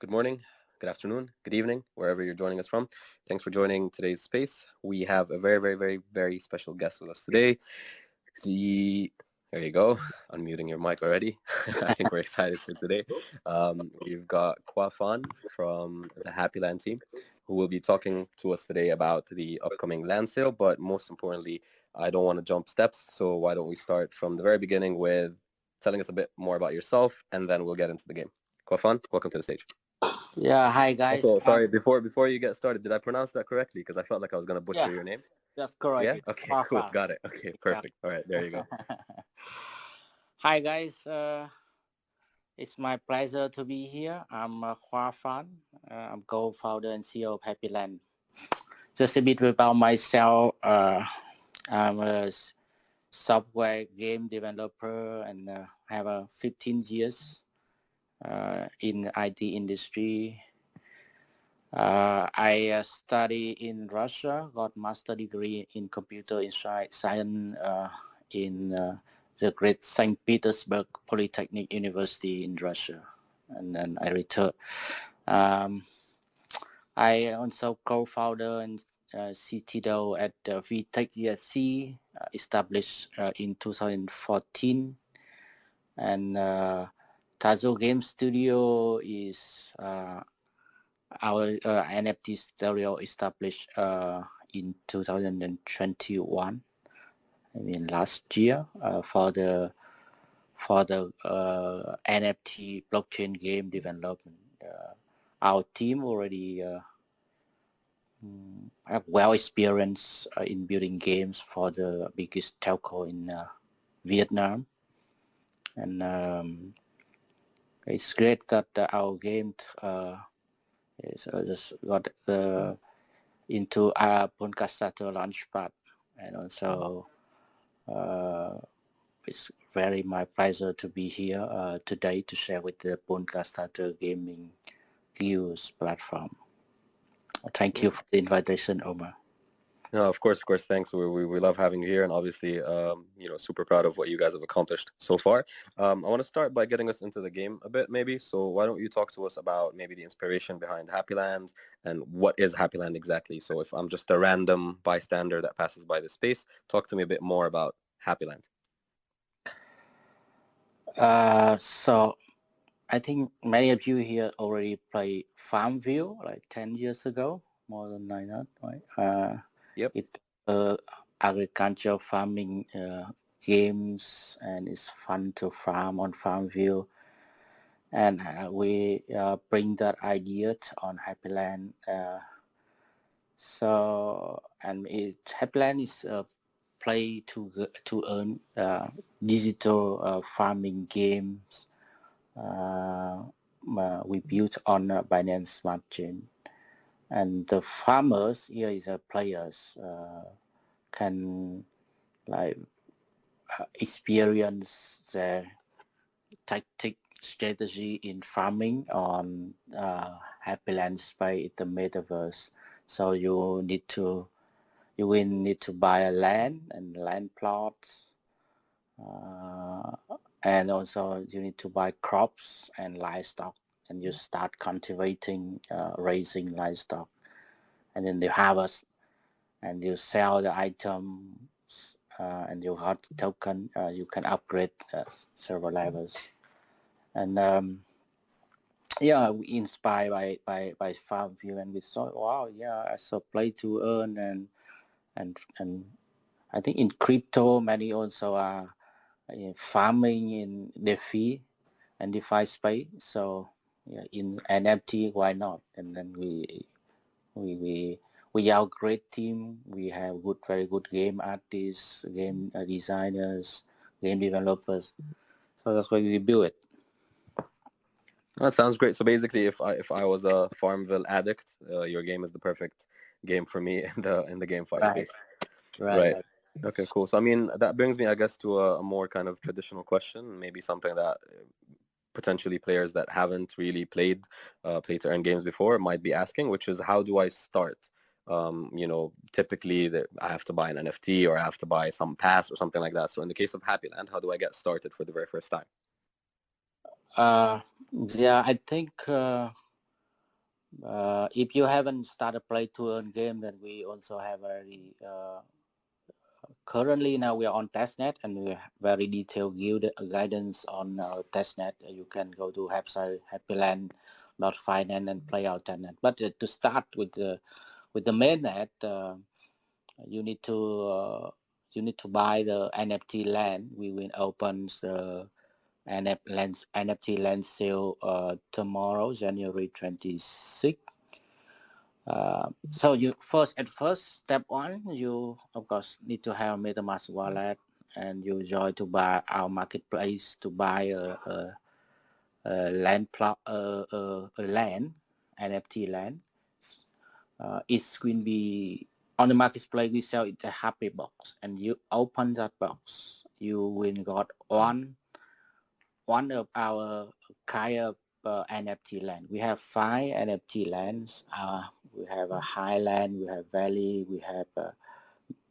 good morning, good afternoon, good evening, wherever you're joining us from. Thanks for joining today's space. We have a very special guest with us today. There you go, unmuting your mic already. I think we're excited for today. We've got 𝗺cie from the HappyLand team, who will be talking to us today about the upcoming land sale. But most importantly, I don't want to jump steps, so why don't we start from the very beginning with telling us a bit more about yourself, and then we'll get into the game. 𝗺cie, welcome to the stage. Yeah, hi guys. Also, sorry, before you get started, did I pronounce that correctly? Because I felt like I was going to butcher your name. That's correct. Yeah? Okay, cool. Got it. Okay, perfect. All right, there you go. Hi guys. It's my pleasure to be here. I'm 𝗺cie. I'm co-founder and CEO of HappyLand. Just a bit about myself. I'm a software game developer and have 15 years in the IT industry. I study in Russia, got master degree in computer science in the great St. Petersburg Polytechnic University in Russia, and then I returned. I also co-founder and CTO at 𝗵ecie established in 2014, and Tazo Game Studio is our NFT studio established in 2021. I mean last year for the NFT blockchain game development. Our team already have well experience in building games for the biggest telco in Vietnam, and it's great that our game just got into our Polkastarter launchpad, and also it's very my pleasure to be here today to share with the Polkastarter gaming Guilds platform. Thank you for the invitation, Omar. No, of course, thanks. We love having you here, and obviously, super proud of what you guys have accomplished so far. I want to start by getting us into the game a bit, maybe. So why don't you talk to us about maybe the inspiration behind HappyLand and what is HappyLand exactly? So if I'm just a random bystander that passes by the space, talk to me a bit more about HappyLand. So I think many of you here already played Farmville like 10 years ago, more than 9, right? Yep. It's agricultural farming games, and it's fun to farm on Farmville. And we bring that idea on HappyLand. HappyLand is a play to earn digital farming games. We built on Binance Smart Chain, and the farmers here is players can experience their tactic strategy in farming on HappyLand space, the metaverse. So you will need to buy a land and land plots, and also you need to buy crops and livestock, and you start cultivating, raising livestock, and then you harvest, and you sell the items, and you got the token. You can upgrade several levels, and we inspired by Farmville, and we thought, wow, as a play to earn, and I think in crypto many also are farming in DeFi and DeFi space. So in NFT, why not? And then we are a great team. We have very good game artists, game designers, game developers. So that's why we build it. That sounds great. So basically, if I was a Farmville addict, your game is the perfect game for me in the GameFi space. Right. Okay, cool. So I mean, that brings me, I guess, to a more kind of traditional question, maybe something that potentially players that haven't really played play to earn games before might be asking, which is, how do I start? Typically I have to buy an NFT or I have to buy some pass or something like that. So in the case of HappyLand, how do I get started for the very first time? I think If you haven't started play to earn game, then we also have very currently now we are on testnet, and we have very detailed guidance on testnet. You can go to HappyLand.finance and play our testnet. But to start with the mainnet, you need to buy the NFT land. We will open the NFT land sale tomorrow, January 26th. So you step one, you of course need to have MetaMask wallet, and you join to buy our marketplace to buy a land plot, a land, NFT land. It will be on the marketplace. We sell it a happy box, and you open that box, you will got one of our kind of NFT land. We have 5 NFT lands. We have a highland, we have valley, we have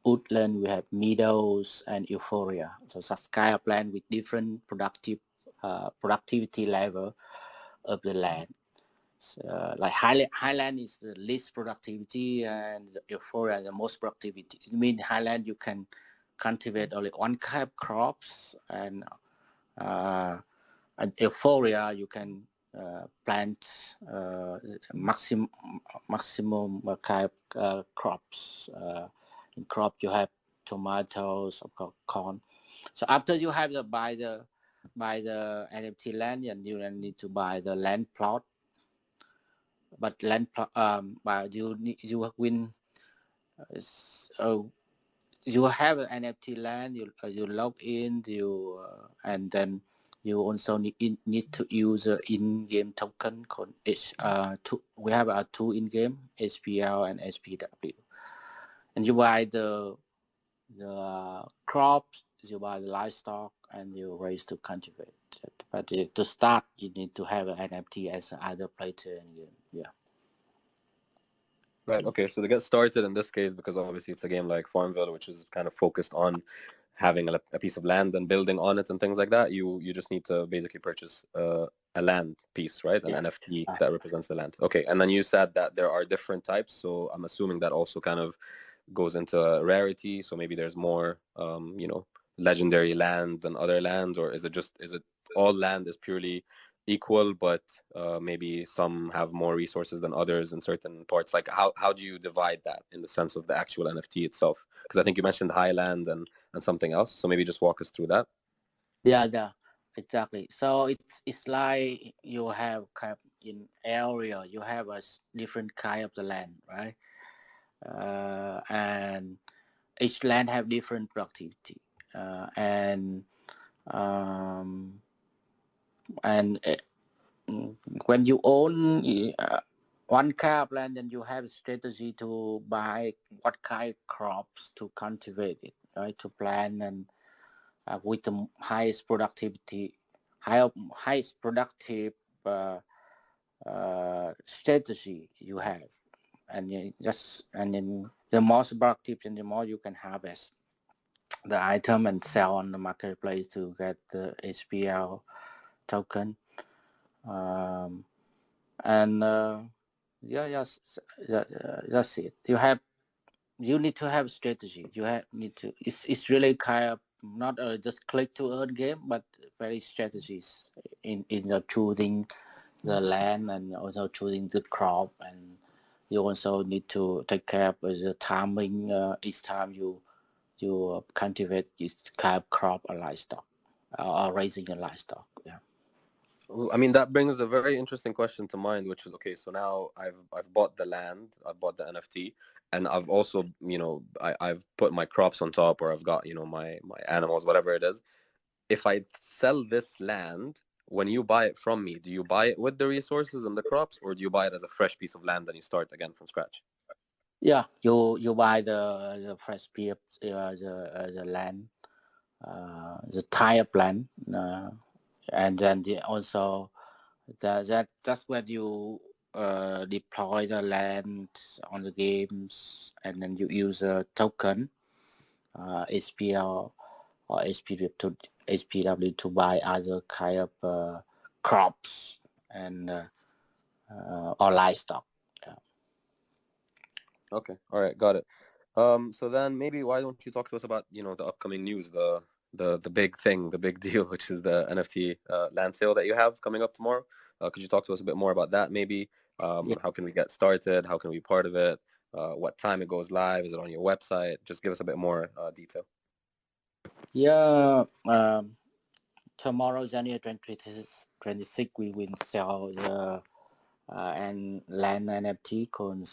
woodland, we have meadows, and 𝗹𝗲. So such kind of land with different productivity level of the land. So, like highland is the least productivity, and 𝗹𝗲 the most productivity. It means highland you can cultivate only one kind of crops, and 𝗹𝗲 you can plant maximum kind of crops. In crop you have tomatoes, of course, corn. So after you have buy the NFT land, and you then need to buy the land plot. But land plot, but you win. You have an NFT land. You log in. And then you also need to use an in-game token called we have 2 in-game, 𝗵𝗶𝘃 and 𝗵𝗶𝘃. And you buy the crops, you buy the livestock, and you raise to cultivate. But to start, you need to have an NFT as other player in game. Yeah. Right. Okay. So to get started in this case, because obviously it's a game like Farmville, which is kind of focused on having a piece of land and building on it and things like that, you just need to basically purchase a land piece, right? An NFT that represents the land. Okay. And then you said that there are different types. So I'm assuming that also kind of goes into rarity. So maybe there's more, legendary land than other lands, or is it all land is purely equal, but maybe some have more resources than others in certain parts? Like how do you divide that in the sense of the actual NFT itself? Because I think you mentioned highland and something else. So maybe just walk us through that. Yeah, exactly. So it's like you have kind of in area, you have a different kind of the land, right? And each land have different productivity, and when you own one kind of land, then you have a strategy to buy what kind of crops to cultivate it, right? To plant, and with the highest productivity, highest productive strategy you have, and then the most productive, and the more you can harvest the item and sell on the marketplace to get the 𝗵𝗃 token. That's it. You need to have strategy. It's really kind of not just click to earn game, but very strategies in the choosing the land, and also choosing the crop, and you also need to take care of the timing each time you cultivate this kind of crop or livestock, or raising a livestock. Yeah. I mean, that brings a very interesting question to mind, which is, okay, so now I've bought the land, I've bought the NFT, and I've also, I've put my crops on top, or I've got, my animals, whatever it is. If I sell this land, when you buy it from me, do you buy it with the resources and the crops, or do you buy it as a fresh piece of land and you start again from scratch? Yeah, you buy the fresh piece, the land, the type of land, and then also that's where you deploy the land on the games, and then you use a token, 𝗵𝗃 or 𝗵𝗃 to buy other kind of crops and or livestock. Okay. All right. Got it. So then maybe why don't you talk to us about, you know, the upcoming news, the big thing, the big deal, which is the NFT land sale that you have coming up tomorrow. Could you talk to us a bit more about that maybe? Yeah. How can we get started? How can we be part of it? What time it goes live? Is it on your website? Just give us a bit more detail. Yeah. Tomorrow, January 26, we will sell the and land NFT called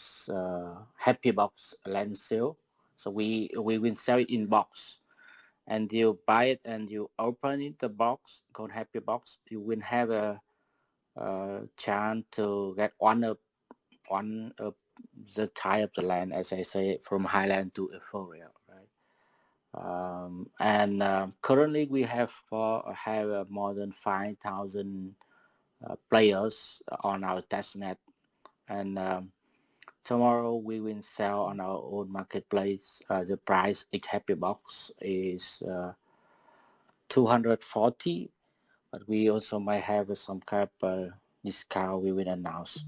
Happy Box land sale. So we will sell it in box, and you buy it and you open it the box called Happy Box. You will have a chance to get one of the type of the land, as I say, from HappyLand to 𝗹𝗲, right? And currently we have more than 5,000 players on our testnet, and tomorrow we will sell on our own marketplace. The price each happy box is 240, but we also might have some kind of discount we will announce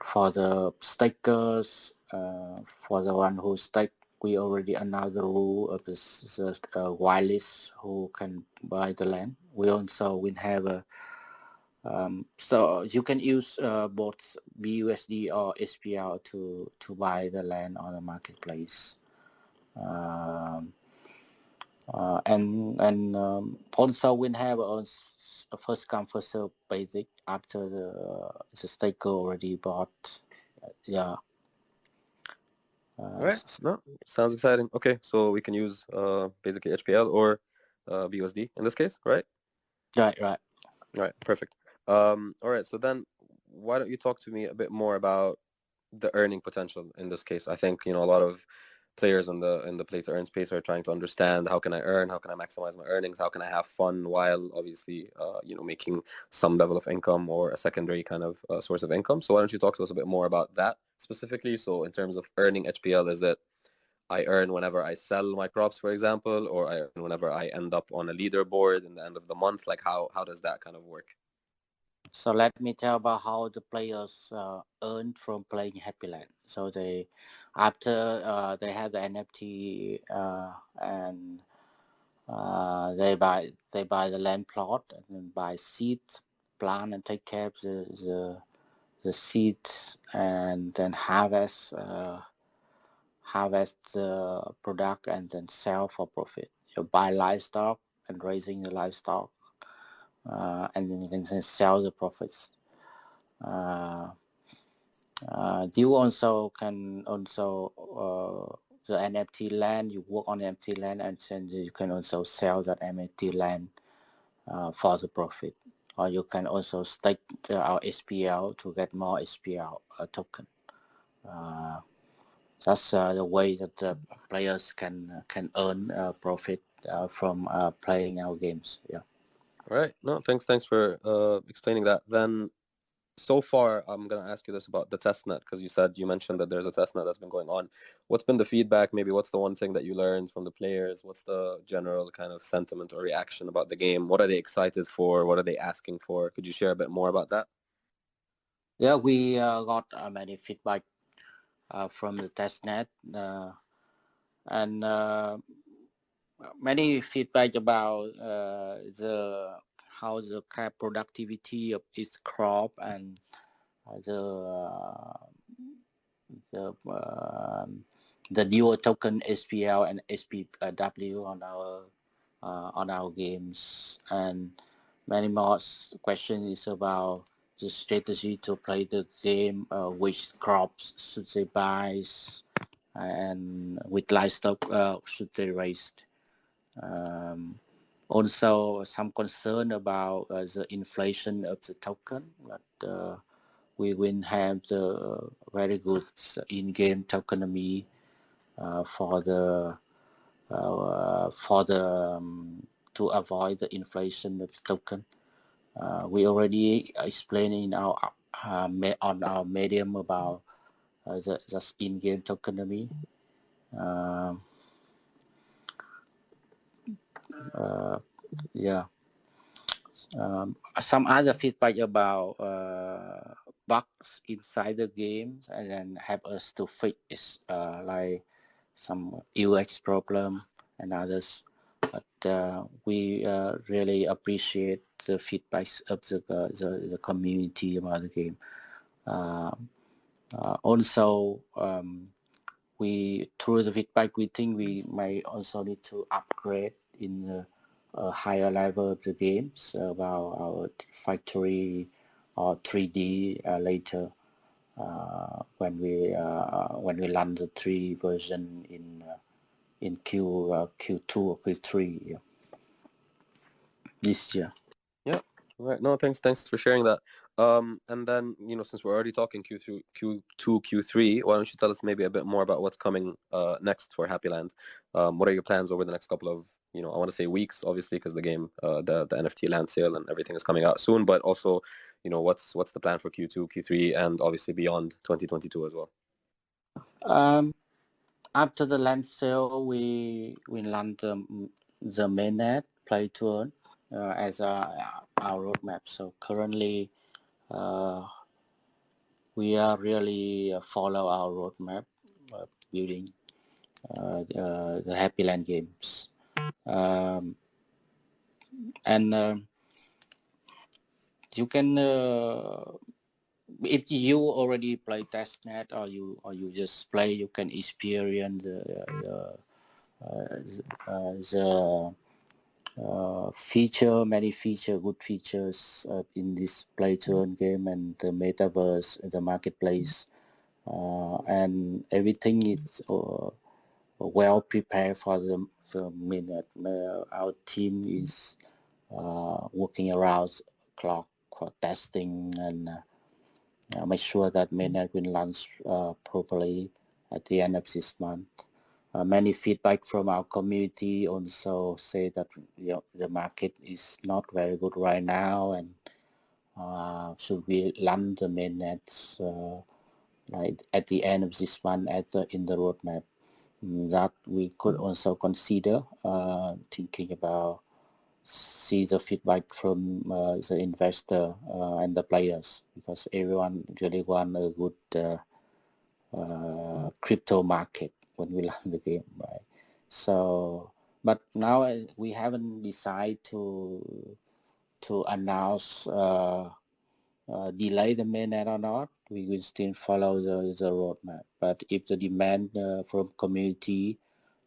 for the stakers. For the one who stake, we already announced the rule of the whitelist who can buy the land. We also will have a so you can use both BUSD or SPL to buy the land on the marketplace. And also we have a first come first serve basic after the staker already bought. Yeah. Right. No, sounds exciting. Okay, so we can use basically HPL or BUSD in this case, right? Right. All right, perfect. All right, so then why don't you talk to me a bit more about the earning potential in this case? I think, you know, a lot of players in the play to earn space are trying to understand how can I earn, how can I maximize my earnings, how can I have fun while obviously you know, making some level of income or a secondary kind of source of income. So why don't you talk to us a bit more about that specifically? So in terms of earning HPL, is it I earn whenever I sell my crops, for example, or I earn whenever I end up on a leaderboard in the end of the month? Like how does that kind of work? So let me tell about how the players earn from playing HappyLand. So they, after they have the NFT and they buy the land plot and then buy seeds, plant and take care of the seeds, and then harvest the product and then sell for profit. You buy livestock and raising the livestock, and then you can sell the profits. You also can the NFT land, you work on NFT land, and then you can also sell that NFT land for the profit, or you can also stake our SPL to get more SPL token. That's the way that the players can earn profit from playing our games. Yeah. All right. No, thanks for explaining that. Then so far, I'm going to ask you this about the testnet, because you mentioned that there's a testnet that's been going on. What's been the feedback? Maybe what's the one thing that you learned from the players? What's the general kind of sentiment or reaction about the game? What are they excited for? What are they asking for? Could you share a bit more about that? Yeah, we got many feedback from the testnet, and many feedback about how the kind of productivity of its crop and the dual token SPL and SPW on our games, and many more questions is about the strategy to play the game, which crops should they buy, and with livestock should they raise. Also, some concern about the inflation of the token, but we will have the very good in-game tokenomy for the to avoid the inflation of the token. We already explained in our on our medium about the in-game tokenomy. Yeah. Some other feedback about bugs inside the games and then help us to fix like some UX problem and others. But we really appreciate the feedbacks of the community about the game. Also, we through the feedback, we think we might also need to upgrade in a higher level of the games about our factory or 3D later when we launch the 3 version in Q2 or Q3 this year. Yeah, right. No, thanks for sharing that. And then, since we're already talking Q2, Q3, why don't you tell us maybe a bit more about what's coming next for HappyLand? What are your plans over the next couple of, I want to say weeks, obviously, because the game, the NFT land sale and everything is coming out soon, but also, what's the plan for Q2, Q3, and obviously beyond 2022 as well? After the land sale, we launched the mainnet play to earn as our roadmap. So currently, we are really follow our roadmap building the HappyLand games, and you can if you already play testnet or you just play, you can experience many good features in this play to earn game and the metaverse, the marketplace, and everything is well prepared for the mainnet. Our team is working around clock for testing and make sure that mainnet will launch properly at the end of this month. Many feedback from our community also say that the market is not very good right now, and should we launch the mainnets like at the end of this month in the roadmap. That we could also consider thinking about see the feedback from the investor and the players, because everyone really want a good crypto market when we launch the game, right? So, but now we haven't decided to announce delay the mainnet or not. We will still follow the roadmap. But if the demand from community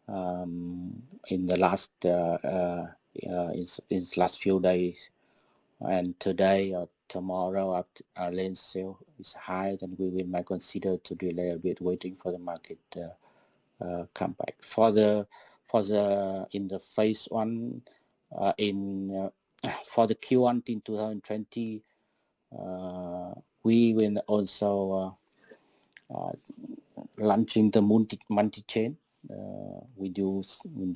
in the last in last few days and today or tomorrow after land sale is high, then we might consider to delay a bit, waiting for the market come back. For the in the phase 1 for the Q1 in 2020, we will also launching the multi-chain. We do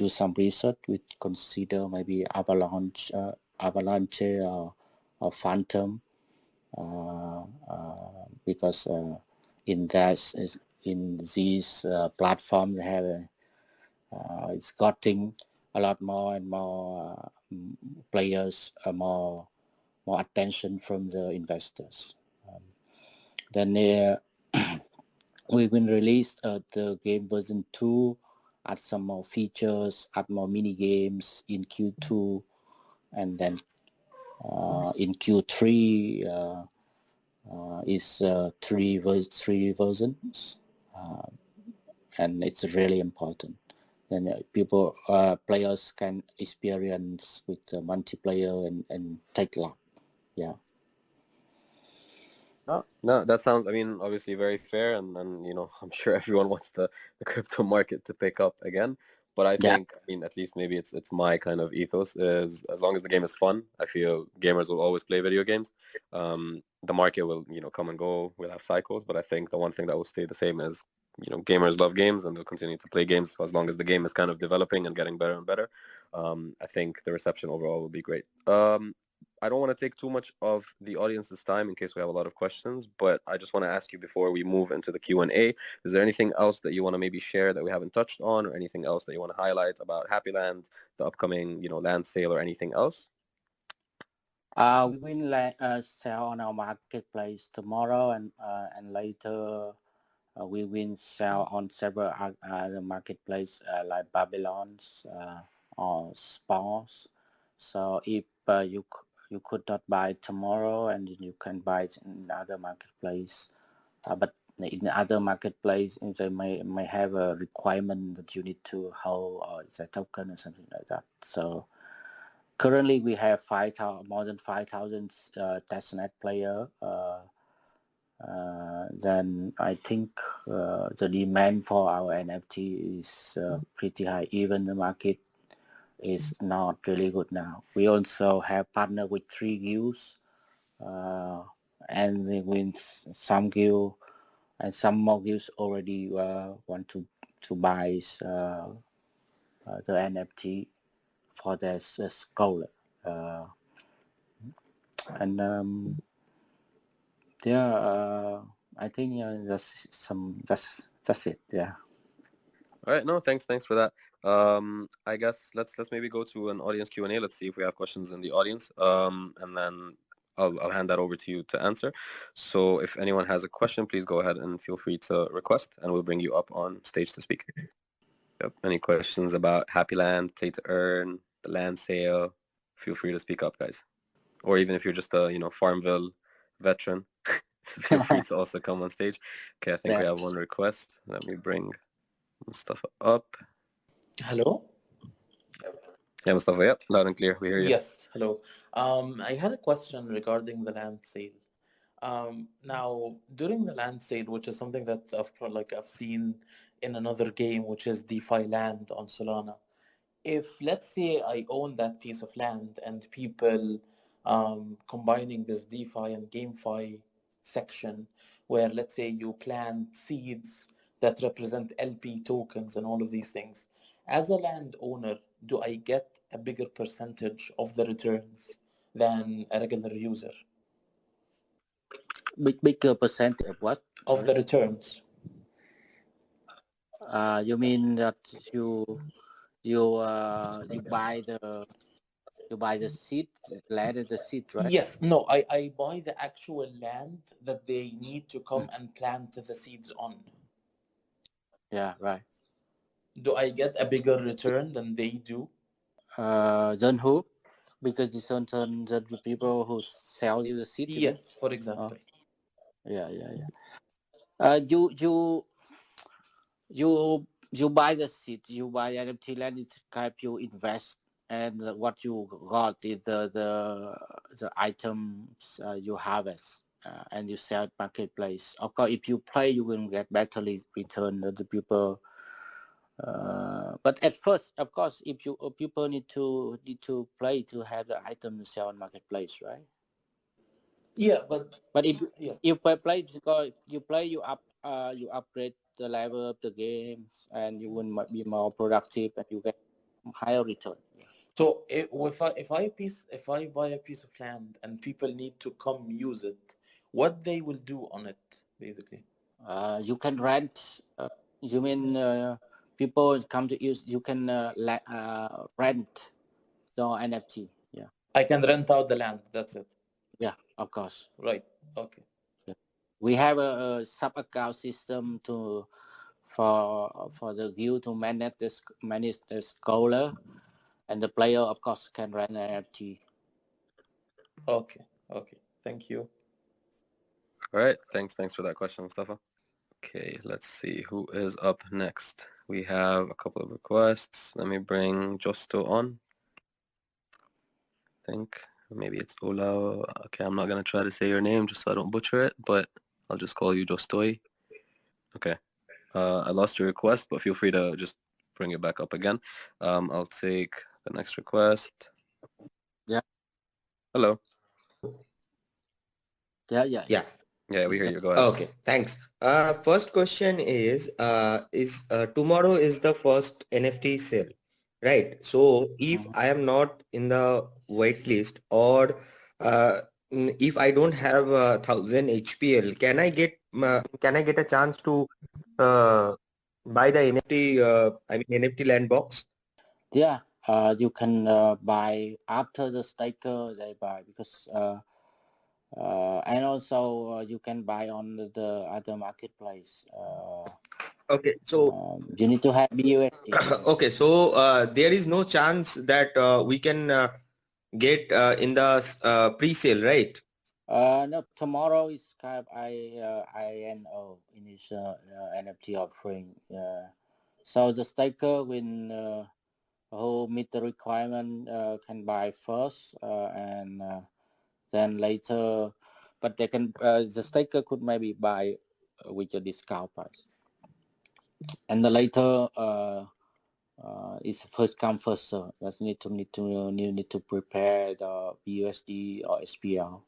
some research. We consider maybe 𝗹𝗲𝗿𝘀 or Phantom, because in these platforms have it's getting a lot more and more players, more attention from the investors. Then we will release the game version 2, add some more features, add more mini games in Q2, and then in Q3 is three versions, and it's really important. Then players can experience with the multiplayer and take luck. Yeah. No, that sounds, obviously very fair, and I'm sure everyone wants the crypto market to pick up again. But I think, at least maybe it's my kind of ethos is, as long as the game is fun, I feel gamers will always play video games. The market will, come and go. We'll have cycles, but I think the one thing that will stay the same is, gamers love games and they'll continue to play games as long as the game is kind of developing and getting better and better. I think the reception overall will be great. I don't want to take too much of the audience's time in case we have a lot of questions, but I just want to ask you before we move into the Q&A, is there anything else that you want to maybe share that we haven't touched on, or anything else that you want to highlight about HappyLand, the upcoming, land sale, or anything else? We will sell on our marketplace tomorrow, and later we will sell on several other marketplace like Babylon's or Spars. So if you could not buy tomorrow, and you can buy it in other marketplace, but in other marketplace, they may have a requirement that you need to hold a token or something like that. So currently we have more than 5,000 testnet player. Then I think the demand for our NFT is pretty high. Even the market is not really good now. We also have partnered with 3 guilds, and with some guild and some more guilds already want to buy the NFT for their scholar. And yeah, I think that's it. Yeah. All right. No, thanks for that. I guess let's maybe go to an audience Q&A. Let's see if we have questions in the audience. And then I'll hand that over to you to answer. So if anyone has a question, please go ahead and feel free to request, and we'll bring you up on stage to speak. Yep. Any questions about HappyLand, play to earn, the land sale? Feel free to speak up, guys. Or even if you're just a Farmville veteran, feel free to also come on stage. Okay, I think we have one request. Let me bring Mustafa up. Hello? Yeah, Mustafa, yep, loud and clear. We hear you. Yes, hello. I had a question regarding the land sale. Now, during the land sale, which is something that I've seen in another game, which is 𝗵_Land on Solana. If, let's say, I own that piece of land and people combining this DeFi and GameFi section, where, let's say, you plant seeds that represent LP tokens and all of these things, as a landowner, do I get a bigger percentage of the returns than a regular user? Bigger percentage of what? Of the returns. You mean that you buy the seed, land and the seed, right? Yes. No, I buy the actual land that they need to come and plant the seeds on. Yeah, right. Do I get a bigger return than they do? Then who? Because it's on the people who sell you the seed. Yes, for example. Yeah. You buy the seed. You buy NFT land. It help you invest, and what you got is the items you harvest, and you sell at marketplace. Of course, if you play, you will get better return than the people. But at first, of course, if people need to play to have the item to sell on marketplace, right? Yeah, but if you play, because you play, you upgrade the level of the games, and you will be more productive, and you get higher return. So if I buy a piece of land and people need to come use it, what they will do on it, basically? You can rent. You mean people come to use? You can rent the NFT. Yeah. I can rent out the land. That's it. Yeah, of course. Right. Okay. Yeah. We have a sub-account system for the guild to manage the scholar, and the player, of course, can rent an NFT. Okay. Thank you. All right. Thanks for that question, Mustafa. Okay, let's see who is up next. We have a couple of requests. Let me bring Justo on. I think maybe it's Ola. Okay, I'm not gonna try to say your name just so I don't butcher it, but I'll just call you Jostoi. Okay. I lost your request, but feel free to just bring it back up again. I'll take the next request. Yeah. Hello. Yeah. Yeah, we hear you. Go ahead. Okay, thanks. First question is tomorrow is the first NFT sale, right? So if I am not in the wait list, or if I don't have 1,000 HPL, can I get a chance to buy the NFT? I mean NFT land box? Yeah, you can buy after the staker they buy, because and also you can buy on the other marketplace. Okay, so You need to have BUSD. okay, so there is no chance that we can get in the pre-sale, right? No, tomorrow is kind of INO, initial NFT offering. So the staker who meet the requirement can buy first, and then later, but they can the staker could maybe buy with a discount price, and the later is first come first serve. You need to prepare the BUSD or SPL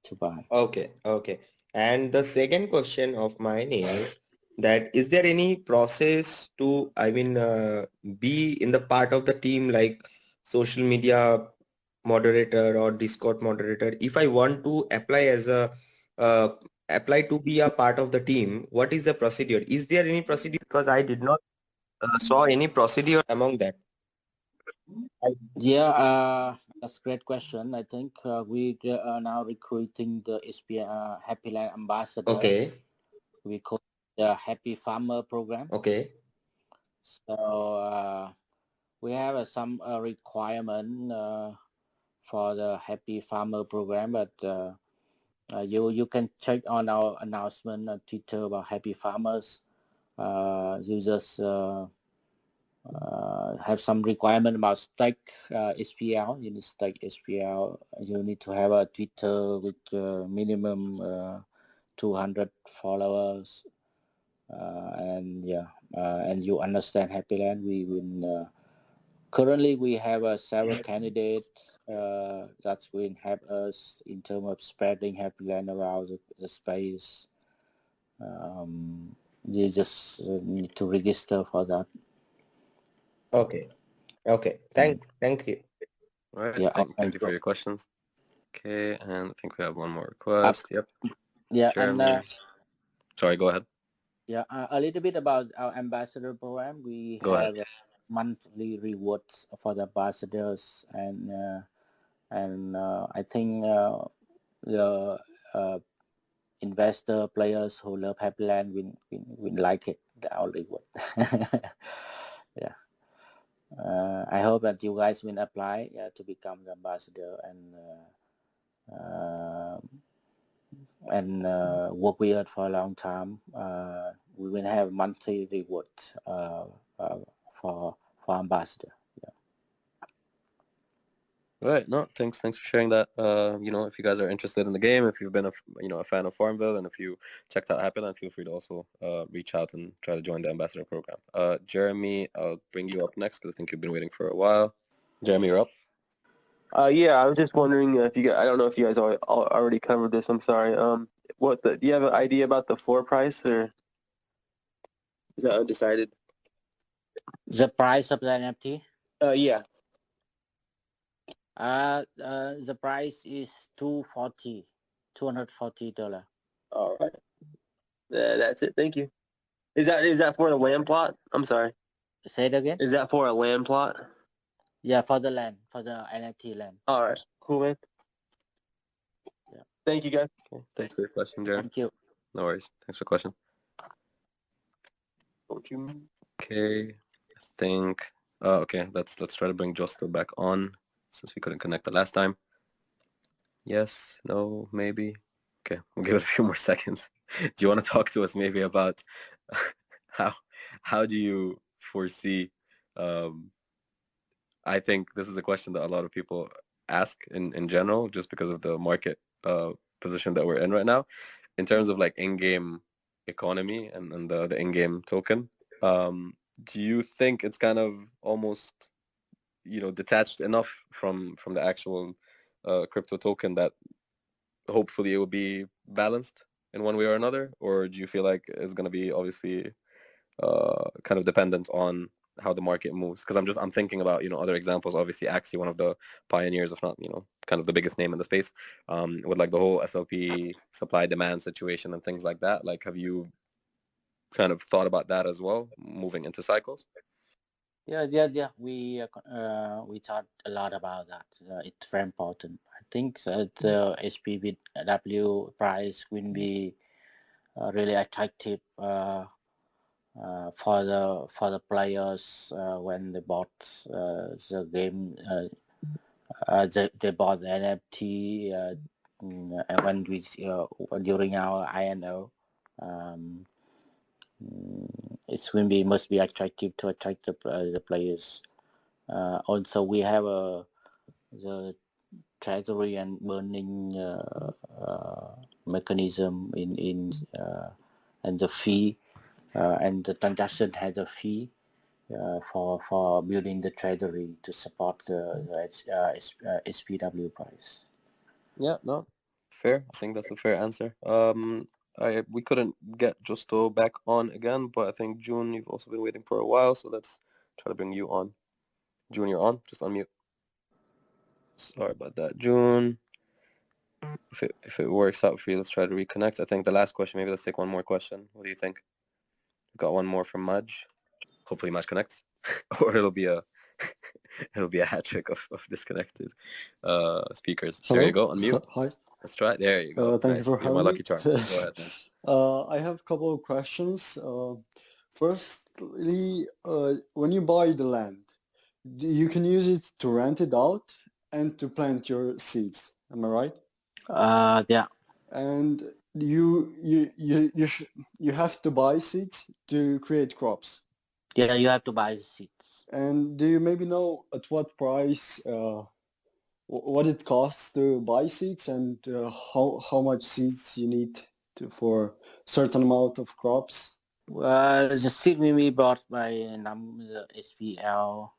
to buy. Okay, okay. And the second question of mine is that is there any process to, I mean, be in the part of the team like social media moderator or Discord moderator? If I want to apply as a uh, apply to be a part of the team, what is the procedure? Is there any procedure? Because I did not saw any procedure among that. Yeah, that's a great question. I think we are now recruiting the HappyLand ambassador. Okay, We call it the Happy Farmer program. okay, So we have some requirement for the Happy Farmer program, but you can check on our announcement on Twitter about Happy Farmers. You just have some requirement about stake SPL. You need stake SPL. You need to have a Twitter with minimum 200 followers, and and you understand HappyLand. We will currently we have several candidates that will help us in terms of spreading HappyLand around the space. You just need to register for that. okay, okay. Thank you. All right. Yeah, Thank you for your questions. Okay, and I think we have one more request. Yep. Yeah, Jeremy. and sorry, go ahead. yeah, a little bit about our ambassador program. We Go have ahead. monthly rewards for the ambassadors, and I think the investor players who love HappyLand will like it. Our reward. Yeah. I hope that you guys will apply to become the ambassador and work with us for a long time. We will have monthly reward for ambassador. Yeah. Right. No, thanks for sharing that. If you guys are interested in the game, if you've been a fan of Farmville, and if you checked out HappyLand, feel free to also reach out and try to join the ambassador program. Jeremy, I'll bring you up next because I think you've been waiting for a while. Jeremy, you're up. Yeah, I was just wondering if I don't know if you guys already covered this. I'm sorry. Do you have an idea about the floor price, or is that undecided? The price of the NFT? Yeah. The price is $240. All right. That's it. Thank you. Is that for the land plot? I'm sorry. Say it again. Is that for a land plot? Yeah, for the land, for the NFT land. All right. Cool, man. Yeah. Thank you, guys. Okay. Thanks for your question, Jeremy. Thank you. No worries. Thanks for the question. Don't you? Okay. I think. Okay. Let's try to bring Justo back on since we couldn't connect the last time. Yes. No. Maybe. Okay. We'll give it a few more seconds. Do you want to talk to us maybe about how do you foresee? I think this is a question that a lot of people ask in general, just because of the market position that we're in right now, in terms of like in-game economy and the in-game token. Do you think it's kind of almost detached enough from the actual crypto token that hopefully it will be balanced in one way or another, or do you feel like it's going to be obviously kind of dependent on how the market moves? Because I'm thinking about other examples. Obviously, 𝗍𝗶𝘁, one of the pioneers, if not kind of the biggest name in the space, with like the whole SLP supply demand situation and things like that. Like, have you kind of thought about that as well, moving into cycles? Yeah. We thought a lot about that. It's very important. I think that the HPW price will be really attractive for the players when they bought the game. They bought the NFT when we during our INO. It will be must be attractive to attract the players. Also, we have the treasury and burning mechanism in and the fee and the transaction has a fee for building the treasury to support the HPW price. Yeah, no, fair. I think that's a fair answer. We couldn't get Justo back on again, but I think June, you've also been waiting for a while, so let's try to bring you on. June, you're on. Just unmute. Sorry about that, June. If it works out for you, let's try to reconnect. I think the last question, maybe let's take one more question. What do you think? We've got one more from Maj. Hopefully Maj connects. Or it'll be a hat trick of disconnected speakers. Hello? There you go, unmute. Hi. Let's try it. There you go. Thank you for You're my having lucky me. charm. Go ahead, man. I have a couple of questions. Firstly, when you buy the land, you can use it to rent it out and to plant your seeds. Am I right? Yeah. And you have to buy seeds to create crops. Yeah, you have to buy the seeds. And do you maybe know at what price, what it costs to buy seeds, and how much seeds you need for certain amount of crops? Well, the seed will be bought by the SPL,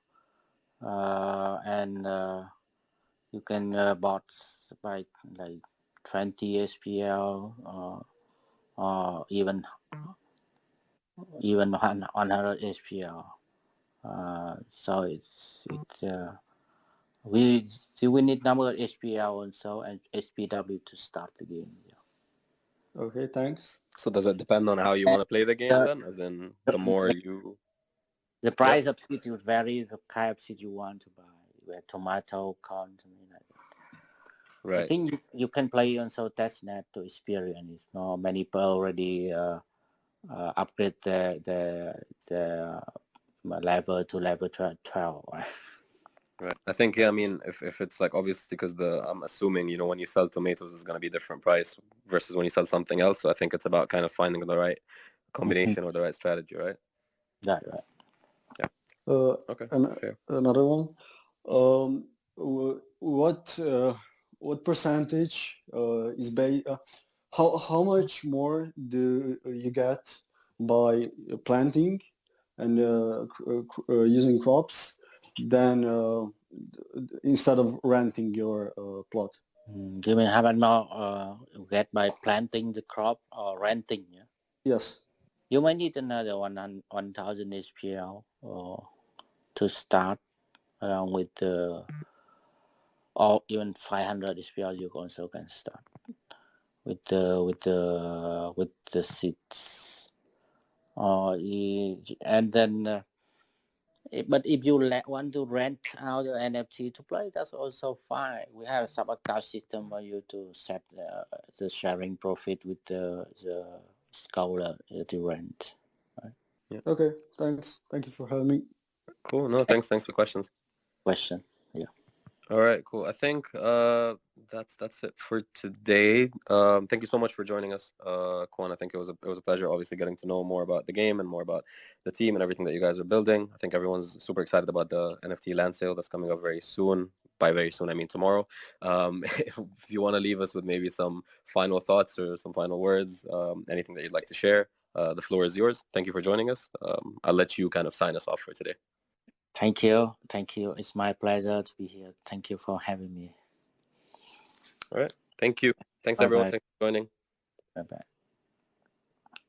and you can bought by like 20 SPL or even 100 SPL. So it's we need number of SPL also and SPW to start the game. Yeah. Okay, thanks. So does it depend on how you want to play the game then? As in, the more you... The price of seed will vary the kind of seed you want to buy. You have tomato, corn, something like that. Right. I think you can play also testnet to experience. Many people already upgrade the level to level 12. Right. I think, yeah, I mean, if it's like, obviously, because I'm assuming, when you sell tomatoes, it's going to be a different price versus when you sell something else. So I think it's about kind of finding the right combination or the right strategy, right? Right. Yeah. Okay. Fair. Another one. What percentage is based? How much more do you get by planting and using crops than instead of renting your plot? Do you mean how much more get by planting the crop or renting? Yeah? Yes. You might need another 1,000 SPL to start, along with or even 500 SPL. You also can start with the seeds, and then. But if you want to rent out the NFT to play, that's also fine. We have a sub-account system for you to set the sharing profit with the scholar to rent. Right? Yeah. Okay, thanks. Thank you for having me. Cool. No, thanks for questions. Yeah. All right, cool. I think that's it for today. Thank you so much for joining us, Kwan. I think it was a pleasure, obviously, getting to know more about the game and more about the team and everything that you guys are building. I think everyone's super excited about the NFT land sale that's coming up very soon. By very soon, I mean tomorrow. If you want to leave us with maybe some final thoughts or some final words, anything that you'd like to share, the floor is yours. Thank you for joining us. I'll let you kind of sign us off for today. Thank you. It's my pleasure to be here. Thank you for having me. All right. Thank you. Thanks, Bye-bye. everyone. Thanks for joining. Bye-bye.